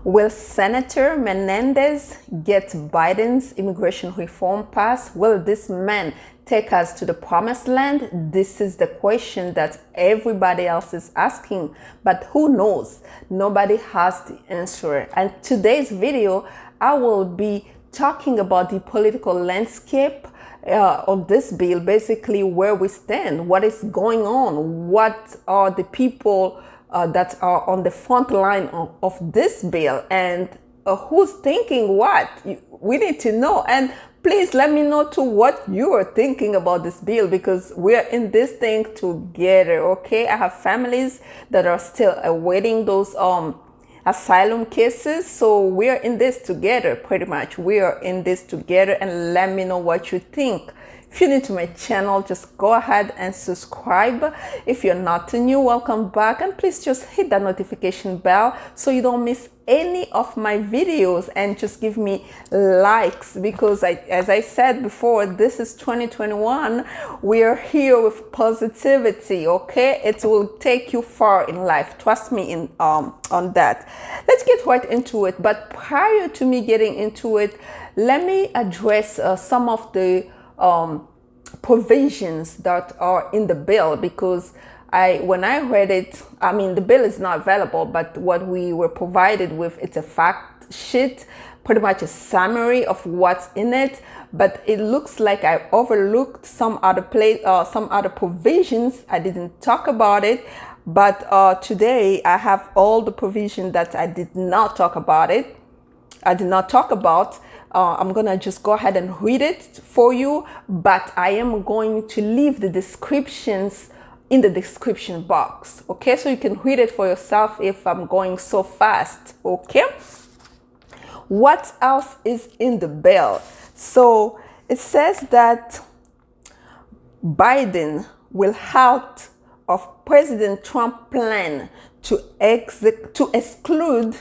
Will Senator Menendez get Biden's immigration reform passed? Will this man take us to the promised land? This is the question that everybody else is asking, but who knows? Nobody has the answer. And today's video, I will be talking about the political landscape of this bill, basically where we stand, what is going on, what are the people that are on the front line of this bill, and who's thinking what. We need to know. And please let me know too what you are thinking about this bill, because we're in this thing together, okay? I have families that are still awaiting those asylum cases, so we're in this together. Pretty much we are in this together, and let me know what you think. If you're new to my channel, just go ahead and subscribe. If you're not new, welcome back, and please just hit that notification bell so you don't miss any of my videos, and just give me likes, because as I said before, this is 2021. We are here with positivity, okay? It will take you far in life, trust me on that. Let's get right into it, but prior to me getting into it, let me address some of the provisions that are in the bill, because when I read it, I mean, the bill is not available, but what we were provided with, it's a fact sheet, pretty much a summary of what's in it, but it looks like I overlooked some other provisions. I didn't talk about it, but today I have all the provision that I did not talk about. I'm gonna just go ahead and read it for you, but I am going to leave the descriptions in the description box, okay? So you can read it for yourself if I'm going so fast, okay? What else is in the bill? So it says that Biden will halt of President Trump's plan to exclude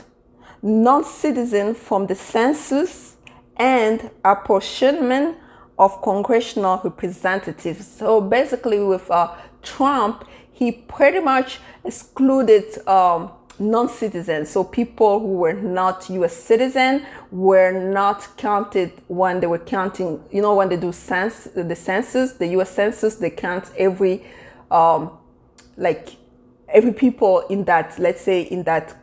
non-citizens from the census and apportionment of congressional representatives. So basically with Trump, he pretty much excluded non-citizens. So people who were not U.S. citizens were not counted when they were counting, you know, when they do the census, the U.S. census, they count every people in that, let's say in that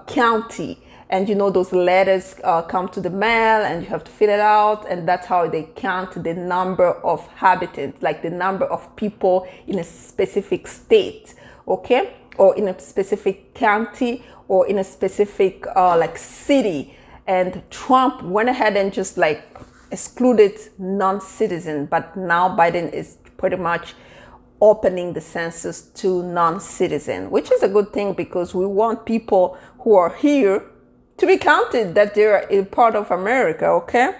county. And you know, those letters come to the mail and you have to fill it out, and that's how they count the number of inhabitants, like the number of people in a specific state, okay? Or in a specific county, or in a specific like city. And Trump went ahead and just like excluded non-citizens, but now Biden is pretty much opening the census to non-citizens, which is a good thing, because we want people who are here to be counted, that they're a part of America, okay?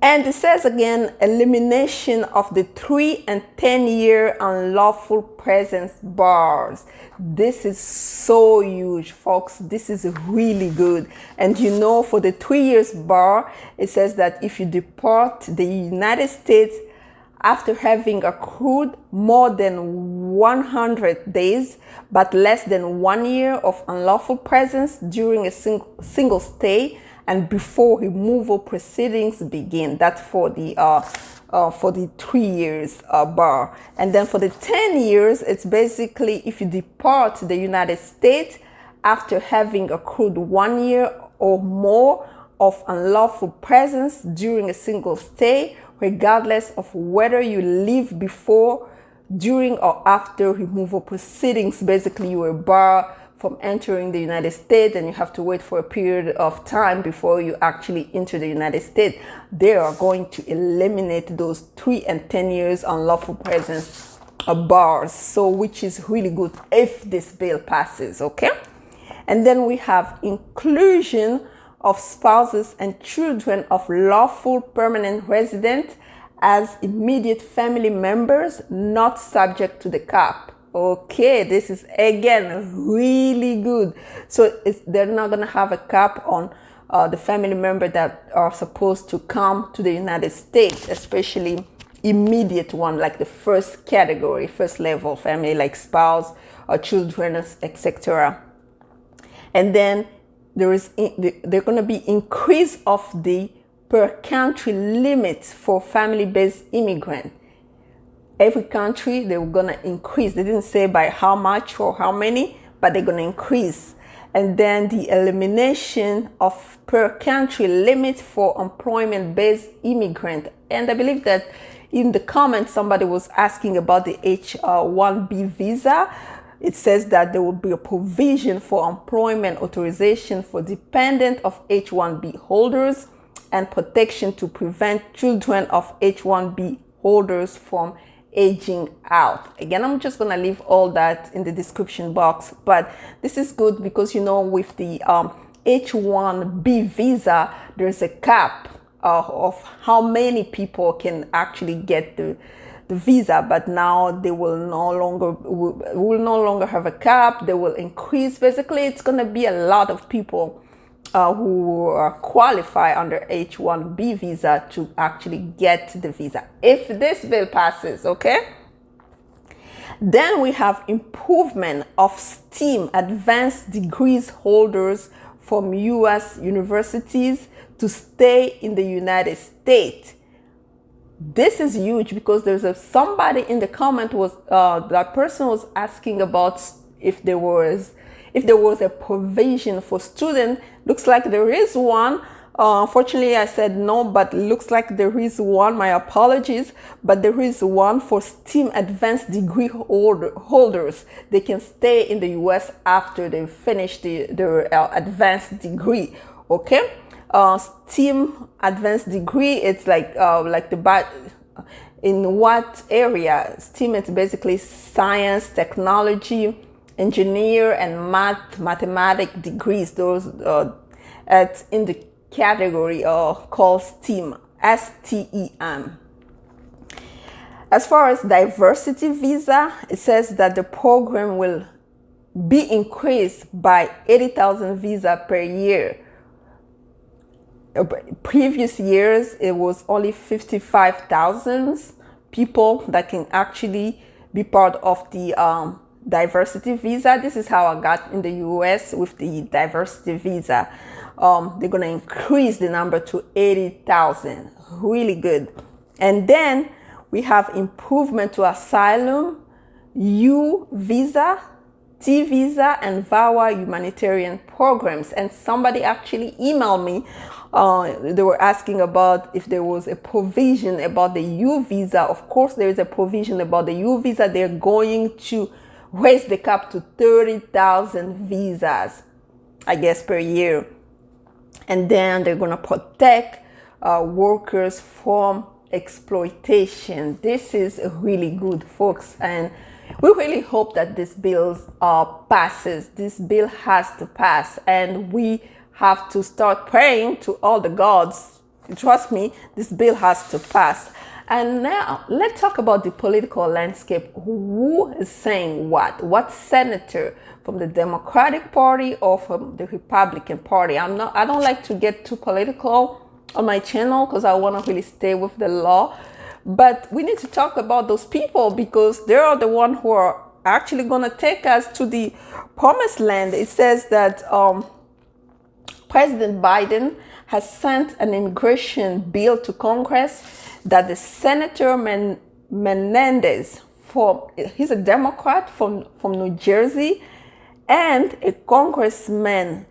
And it says again, elimination of the 3 and 10-year unlawful presence bars. This is so huge, folks. This is really good. And you know, for the 3 years bar, it says that if you depart the United States after having accrued more than 100 days, but less than 1 year of unlawful presence during a single stay, and before removal proceedings begin. That's for the 3 years bar. And then for the 10 years, it's basically if you depart the United States after having accrued 1 year or more of unlawful presence during a single stay, regardless of whether you leave before, during, or after removal proceedings. Basically, you are barred from entering the United States, and you have to wait for a period of time before you actually enter the United States. They are going to eliminate those 3 and 10 years unlawful presence bars, so which is really good if this bill passes, okay? And then we have inclusion of spouses and children of lawful permanent residents as immediate family members not subject to the cap. Okay, this is again really good. So they're not going to have a cap on the family member that are supposed to come to the United States, especially immediate one, like the first category, first level family, like spouse or children, etc. And then they're going to be increase of the per country limits for family-based immigrant. Every country, they were going to increase. They didn't say by how much or how many, but they're going to increase. And then the elimination of per country limit for employment-based immigrant. And I believe that in the comments, somebody was asking about the H-1B visa. It says that there will be a provision for employment authorization for dependent of H-1B holders and protection to prevent children of H-1B holders from aging out. Again, I'm just going to leave all that in the description box, but this is good because, you know, with the H-1B visa, there's a cap of how many people can actually get the visa, but now they will no longer have a cap. They will increase. Basically, it's going to be a lot of people who qualify under H-1B visa to actually get the visa if this bill passes. Okay, then we have improvement of STEAM advanced degrees holders from U.S. universities to stay in the United States. This is huge because there's somebody in the comment was that person was asking about if there was a provision for student. Looks like there is one. Unfortunately, I said no, but looks like there is one. My apologies, but there is one for STEAM advanced degree holders. They can stay in the U.S. after they finish their advanced degree. Okay, STEAM advanced degree. It's like in what area? STEAM is basically science, technology, engineer, and mathematics degrees. Those it's in the category called STEAM, STEM. As far as diversity visa, it says that the program will be increased by 80,000 visa per year. Previous years, it was only 55,000 people that can actually be part of the diversity visa. This is how I got in the US with the diversity visa. They're going to increase the number to 80,000. Really good. And then we have improvement to asylum, U visa, T visa, and VAWA humanitarian programs. And somebody actually emailed me. They were asking about if there was a provision about the U visa. Of course, there is a provision about the U visa. They're going to raise the cap to 30,000 visas, I guess, per year. And then they're going to protect workers from exploitation. This is really good, folks. And we really hope that this bill passes. This bill has to pass. And we have to start praying to all the gods. Trust me, this bill has to pass. And now let's talk about the political landscape. Who is saying what? What senator from the Democratic Party or from the Republican Party? I don't like to get too political on my channel because I want to really stay with the law. But we need to talk about those people because they are the ones who are actually going to take us to the promised land. It says that President Biden has sent an immigration bill to Congress that the Senator Menendez, he's a Democrat from New Jersey, and a congresswoman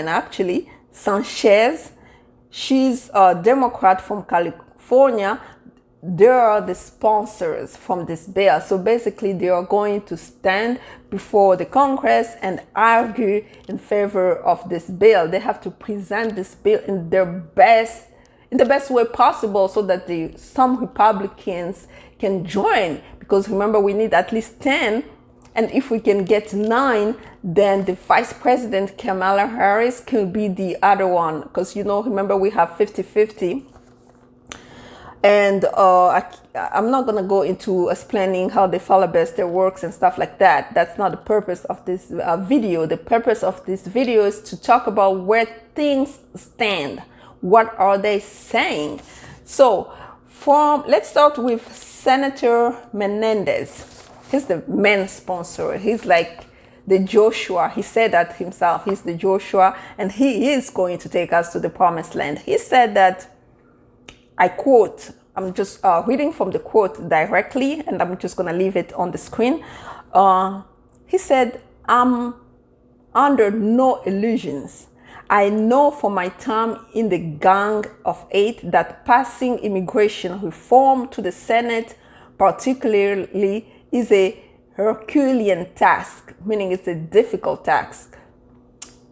actually, Sanchez, she's a Democrat from California. They are the sponsors from this bill. So basically they are going to stand before the Congress and argue in favor of this bill. They have to present this bill in the best way possible so that some Republicans can join, because remember, we need at least 10, and if we can get 9, then the Vice President Kamala Harris can be the other one, because remember, we have 50-50. And I'm not going to go into explaining how the filibuster works and stuff like that. That's not the purpose of this video. The purpose of this video is to talk about where things stand. What are they saying? So let's start with Senator Menendez. He's the main sponsor. He's like the Joshua. He said that himself. He's the Joshua, and he is going to take us to the promised land. He said that, I quote, I'm just reading from the quote directly, and I'm just going to leave it on the screen. He said, I'm under no illusions. I know from my time in the Gang of Eight that passing immigration reform to the Senate particularly is a Herculean task, meaning it's a difficult task.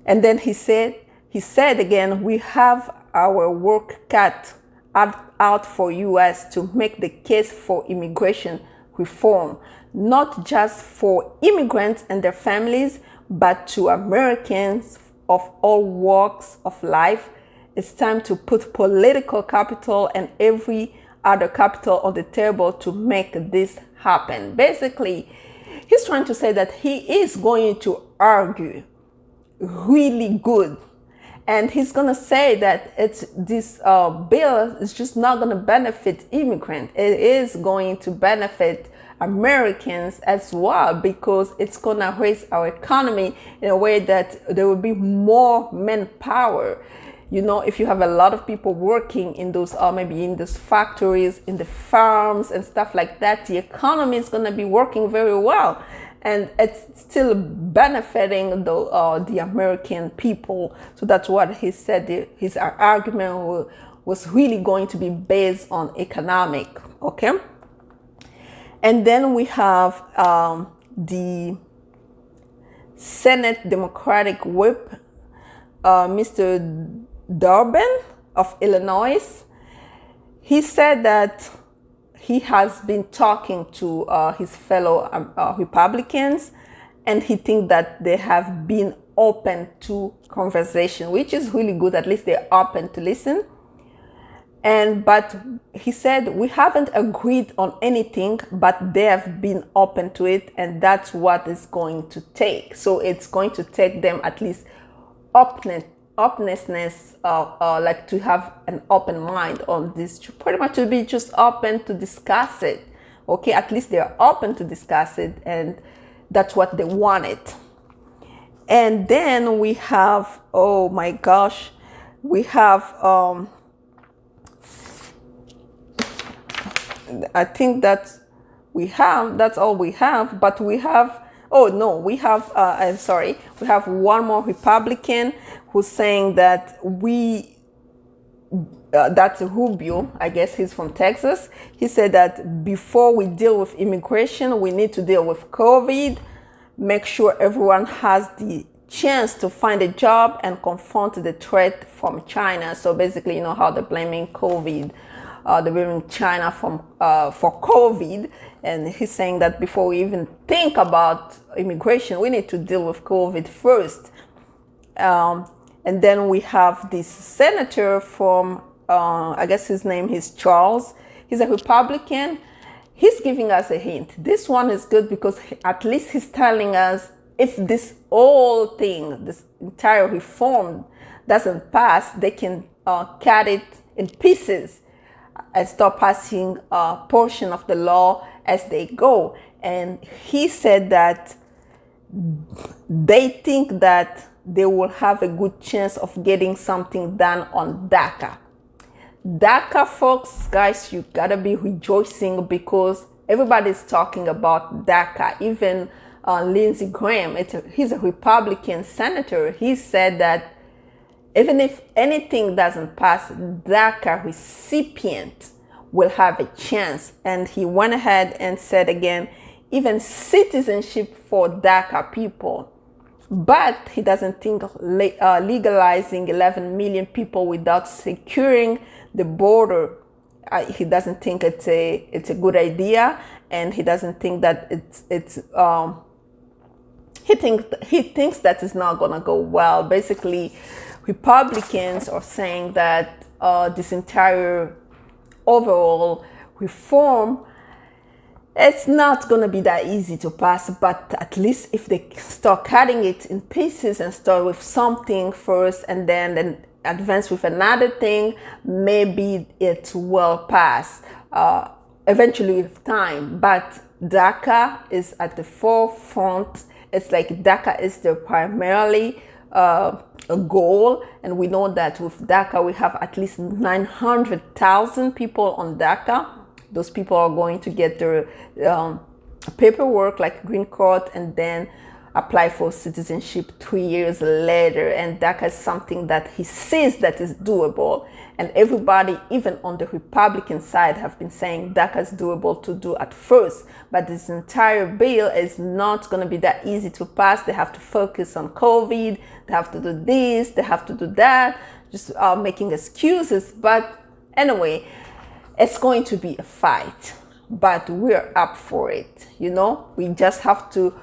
And then he said again, we have our work cut out for us to make the case for immigration reform, not just for immigrants and their families, but to Americans of all walks of life. It's time to put political capital and every other capital on the table to make this happen. Basically, he's trying to say that he is going to argue really good. And he's going to say that this bill is just not going to benefit immigrants. It is going to benefit Americans as well, because it's going to raise our economy in a way that there will be more manpower. You know, if you have a lot of people working in those, maybe in those factories, in the farms and stuff like that, the economy is going to be working very well. And it's still benefiting the American people. So that's what he said. His argument was really going to be based on economic, okay? And then we have the Senate Democratic Whip, Mr. Durbin of Illinois. He said that he has been talking to his fellow Republicans, and he thinks that they have been open to conversation, which is really good. At least they're open to listen. But he said, we haven't agreed on anything, but they have been open to it, and that's what it's going to take. So it's going to take them at least openness, like to have an open mind on this, pretty much to be just open to discuss it. Okay, at least they're open to discuss it, and that's what they wanted. And then we have, oh my gosh, we have I think that's all we have, but we have, oh no, we have, I'm sorry, we have one more Republican who's saying that that's Rubio, I guess he's from Texas. He said that before we deal with immigration, we need to deal with COVID, make sure everyone has the chance to find a job and confront the threat from China. So basically, you know how they're blaming COVID. They're blaming China for COVID, and he's saying that before we even think about immigration, we need to deal with COVID first. And then we have this senator from, I guess his name is Charles. He's a Republican. He's giving us a hint. This one is good because at least he's telling us if this whole thing, this entire reform doesn't pass, they can cut it in pieces and start passing a portion of the law as they go. And he said that they think that they will have a good chance of getting something done on DACA. DACA, folks, guys, you gotta be rejoicing because everybody's talking about DACA. Even Lindsey Graham, he's a Republican senator. He said that even if anything doesn't pass, DACA recipient will have a chance. And he went ahead and said again, even citizenship for DACA people. But he doesn't think legalizing 11 million people without securing the border, he doesn't think it's a good idea, and he doesn't think that he thinks that it's not gonna go well. Basically, Republicans are saying that this entire overall reform, it's not going to be that easy to pass, but at least if they start cutting it in pieces and start with something first and then advance with another thing, maybe it will pass eventually with time. But DACA is at the forefront, It's like DACA is their primarily a goal, and we know that with DACA we have at least 900,000 people on DACA. Those people are going to get their paperwork like green card and then apply for citizenship 3 years later. And DACA is something that he says that is doable. And everybody, even on the Republican side, have been saying DACA is doable to do at first. But this entire bill is not going to be that easy to pass. They have to focus on COVID. They have to do this. They have to do that. Just making excuses. But anyway, it's going to be a fight. But we're up for it. You know, we just have to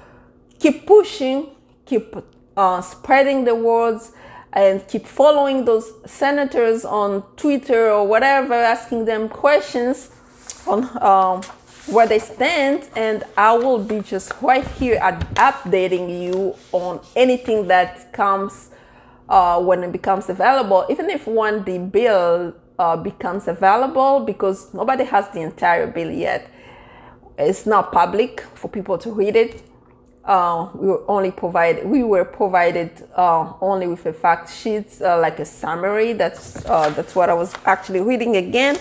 keep pushing, keep spreading the words, and keep following those senators on Twitter or whatever, asking them questions on where they stand. And I will be just right here updating you on anything that comes when it becomes available, even if when the bill becomes available, because nobody has the entire bill yet. It's not public for people to read it. We were provided only with a fact sheet, like a summary. That's what I was actually reading again.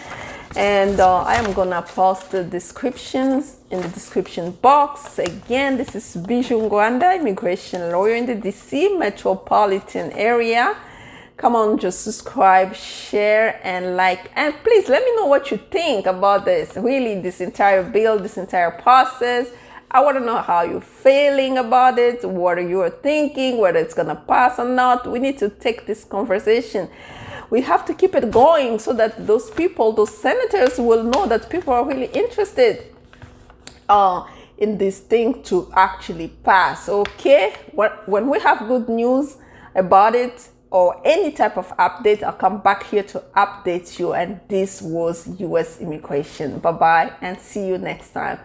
And I am gonna post the descriptions in the description box. Again, this is Bijoux Ngwanda, immigration lawyer in the DC metropolitan area. Come on, just subscribe, share, and like. And please let me know what you think about this. Really, this entire bill, this entire process. I want to know how you're feeling about it, what you're thinking, whether it's going to pass or not. We need to take this conversation. We have to keep it going so that those people, those senators will know that people are really interested in this thing to actually pass, okay? When we have good news about it or any type of update, I'll come back here to update you. And this was U.S. Immigration. Bye-bye and see you next time.